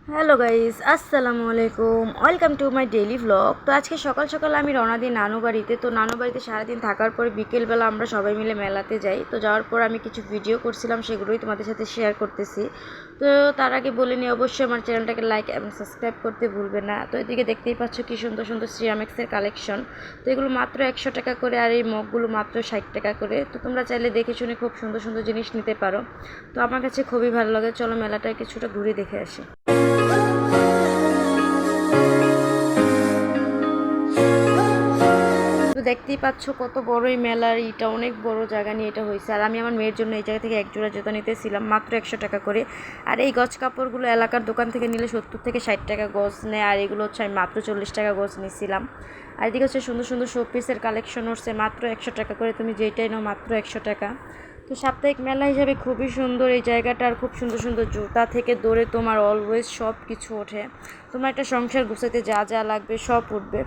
Hello guys, আসসালামু আলাইকুম। Welcome to my daily vlog. তো আজকে সকাল সকাল আমি রওনা দিই নানু বাড়িতে। তো নানু বাড়িতে সারাদিন থাকার পরে বিকেলবেলা আমরা সবাই মিলে মেলাতে যাই। তো যাওয়ার পর আমি কিছু ভিডিও করছিলাম, সেগুলোই তোমাদের সাথে শেয়ার করতেছি। তো তার আগে বলে নিই, অবশ্যই আমার চ্যানেলটাকে লাইক এবং সাবস্ক্রাইব করতে ভুলবে না। তো এদিকে দেখতেই পাচ্ছ কি সুন্দর সুন্দর সিরামিক্সের কালেকশন। তো এগুলো মাত্র 100 টাকা করে, আর এই মগগুলো মাত্র 60 টাকা করে। তো তোমরা চাইলে দেখে শুনে খুব সুন্দর সুন্দর জিনিস নিতে পারো। তো আমার কাছে খুবই ভালো লাগে। চলো মেলাটা কিছুটা ঘুরে দেখে আসি। তো দেখতেই পাচ্ছ কত বড় এই মেলার, এটা অনেক বড় জায়গা নিয়ে এটা হয়েছে। আর আমি আমার মেয়ের জন্য এই জায়গা থেকে এক জোড়া জুতা নিতেছিলাম মাত্র 100 টাকা করে। আর এই গজ কাপড়গুলো এলাকার দোকান থেকে নিলে 70 থেকে 60 টাকা গজ নেয়, আর এগুলো হচ্ছে আমি মাত্র 40 টাকা গজ নিয়েছিলাম। আর এদিকে হচ্ছে সুন্দর সুন্দর শোপিসের কালেকশন হচ্ছে মাত্র 100 টাকা করে, তুমি যেটাই নাও মাত্র 100 টাকা। তো সাপ্তাহিক মেলা হিসাবে খুবই সুন্দর এই জায়গাটা। আর খুব সুন্দর সুন্দর জুতা থেকে দৌড়ে তোমার অলওয়েজ সব কিছু ওঠে। তোমার একটা সংসার গুছাতে যা যা লাগবে সব উঠবে।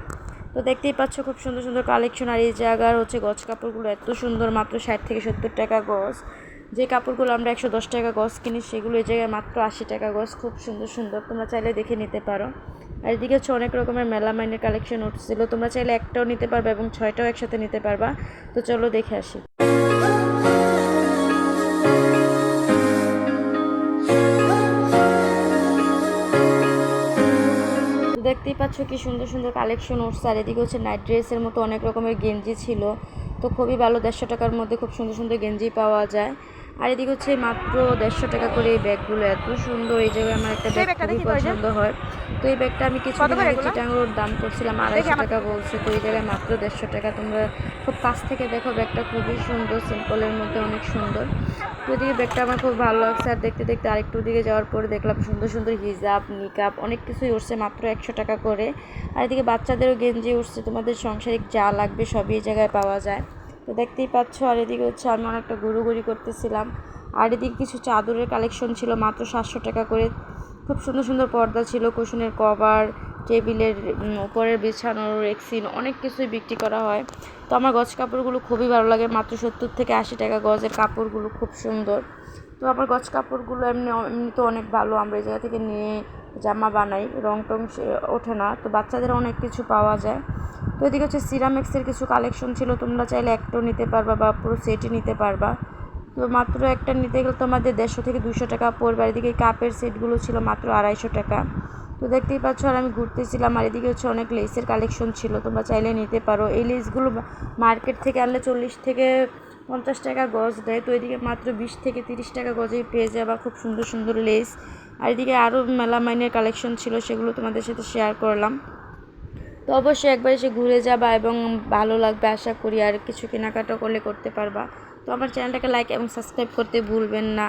তো দেখতেই পাচ্ছ খুব সুন্দর সুন্দর কালেকশন। আর এই জায়গার হচ্ছে গজ কাপড়গুলো এত সুন্দর, মাত্র 60 থেকে 70 টাকা গজ। যে কাপড়গুলো আমরা 110 টাকা গজ কিনি, সেগুলো এই জায়গায় মাত্র 80 টাকা গজ। খুব সুন্দর সুন্দর, তোমরা চাইলে দেখে নিতে পারো। আর এদিকে হচ্ছে অনেক রকমের মেলামাইনের কালেকশন উঠছিল, তোমরা চাইলে একটাও নিতে পারবে এবং 6টাও একসাথে নিতে পারবা। তো চলো দেখে আসি। দেখতেই পাচ্ছ কি সুন্দর সুন্দর কালেকশন উঠছে। আর এদিকে হচ্ছে নাইট ড্রেসের মতো অনেক রকমের গেঞ্জি ছিল। তো খুবই ভালো, 150 টাকার মধ্যে খুব সুন্দর সুন্দর গেঞ্জি পাওয়া যায়। আর এদিকে হচ্ছে মাত্র 150 টাকা করে এই ব্যাগগুলো এত সুন্দর। এই জায়গায় আমার একটা ব্যাগ খুবই পছন্দ হয়। তো এই ব্যাগটা আমি কিছুদিন আগে চিটাঙ্গের দাম করছিলাম 250 টাকা বলছে। তো এই জায়গায় মাত্র 150 টাকা। তোমরা খুব কাছ থেকে দেখো, ব্যাগটা খুবই সুন্দর, সিম্পলের মধ্যে অনেক সুন্দর। তো এদিকে ব্যাগটা আমার খুব ভালো লাগছে। আর দেখতে দেখতে আরেকটু দিকে যাওয়ার পরে দেখলাম সুন্দর সুন্দর হিজাব, নিকাব অনেক কিছুই উঠছে মাত্র 100 টাকা করে। আর এদিকে বাচ্চাদেরও গেঞ্জি উঠছে, তোমাদের সংসারিক যা লাগবে সবই এই জায়গায় পাওয়া যায়। তো দেখতেই পাচ্ছ। আর এদিকে হচ্ছে আমি অনেকটা ঘুরোঘুরি করতেছিলাম। আর এদিকে কিছু চাদরের কালেকশন ছিল মাত্র 700 টাকা করে। খুব সুন্দর সুন্দর পর্দা ছিল, কুশনের কভার, টেবিলের উপরের বিছানোর রেক্সিন, অনেক কিছুই বিক্রি করা হয়। তো আমার গজ কাপড়গুলো খুবই ভালো লাগে, মাত্র 70 থেকে 80 টাকা গজের কাপড়গুলো খুব সুন্দর। তো আমার গজ কাপড়গুলো এমনি তো অনেক ভালো, আমরা এই জায়গা থেকে নিয়ে জামা বানাই, রং টং ওঠে না। তো বাচ্চাদের অনেক কিছু পাওয়া যায়। তো এদিকে হচ্ছে সিরামিক্সের কিছু কালেকশন ছিল, তোমরা চাইলে একটাও নিতে পারবা বা পুরো সেটই নিতে পারবা। তো মাত্র একটা নিতে গেলে তোমাদের 150 থেকে 200 টাকা পড়বে। আর এদিকে কাপের সেটগুলো ছিল মাত্র 250 টাকা। তো দেখতেই পাচ্ছ। আর আমি ঘুরতেছিলাম। আর এদিকে হচ্ছে অনেক লেসের কালেকশন ছিল, তোমরা চাইলে নিতে পারো। এই লেসগুলো মার্কেট থেকে আনলে 40 থেকে 50 টাকা গজ দেয়। তো এদিকে মাত্র 20 থেকে 30 টাকা গজেই পেয়ে যাবা খুব সুন্দর সুন্দর লেস। আর এদিকে আরও মেলামাইনের কালেকশন ছিল, সেগুলো তোমাদের সাথে শেয়ার করলাম। তো অবশ্যই একবার এসে ঘুরে যাবা এবং ভালো লাগবে আশা করি। আর কিছু কেনাকাটা করলে করতে পারবা। তো আমার চ্যানেলটাকে লাইক এবং সাবস্ক্রাইব করতে ভুলবেন না।